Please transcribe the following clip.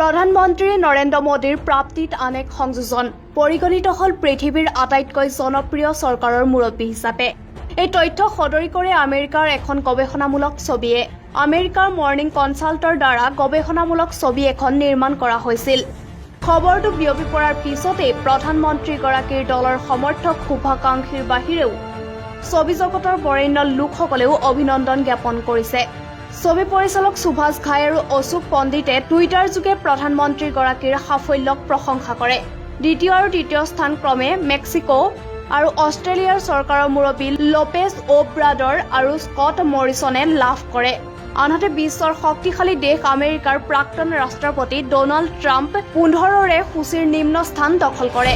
প্ৰধানমন্ত্ৰী নৰেন্দ্ৰ মোদীৰ প্ৰাপ্তিত আন এক সংযোজন পৰিগণিত হ'ল পৃথিৱীৰ আটাইতকৈ জনপ্ৰিয় চৰকাৰৰ মুৰব্বী হিচাপে। এই তথ্য সদৰি কৰে আমেৰিকাৰ এখন গৱেষণামূলক ছবিয়ে। আমেৰিকাৰ মৰ্নিং কনচাল্টৰ দ্বাৰা গৱেষণামূলক ছবি এখন নিৰ্মাণ কৰা হৈছিল। খবৰটো বিয়পি পৰাৰ পিছতেই প্ৰধানমন্ত্ৰীগৰাকীৰ দলৰ সমৰ্থক শুভাকাংক্ষীৰ বাহিৰেও ছবি জগতৰ বৰেণ্য লোকসকলেও অভিনন্দন জ্ঞাপন কৰিছে। ছবি পৰিচালক সুভাষ ঘাই আৰু অশোক পণ্ডিতে টুইটাৰ যোগে প্ৰধানমন্ত্ৰীগৰাকীৰ সাফল্যক প্ৰশংসা কৰে। দ্বিতীয় আৰু তৃতীয় স্থান ক্ৰমে মেক্সিকো আৰু অষ্ট্ৰেলিয়াৰ চৰকাৰৰ মুৰব্বী লোপেজ অব্ৰাডৰ আৰু স্কট মৰিছনে লাভ কৰে। আনহাতে বিশ্বৰ শক্তিশালী দেশ আমেৰিকাৰ প্ৰাক্তন ৰাষ্ট্ৰপতি ডোনাল্ড ট্ৰাম্প 15ৰে সূচীৰ নিম্ন স্থান দখল কৰে।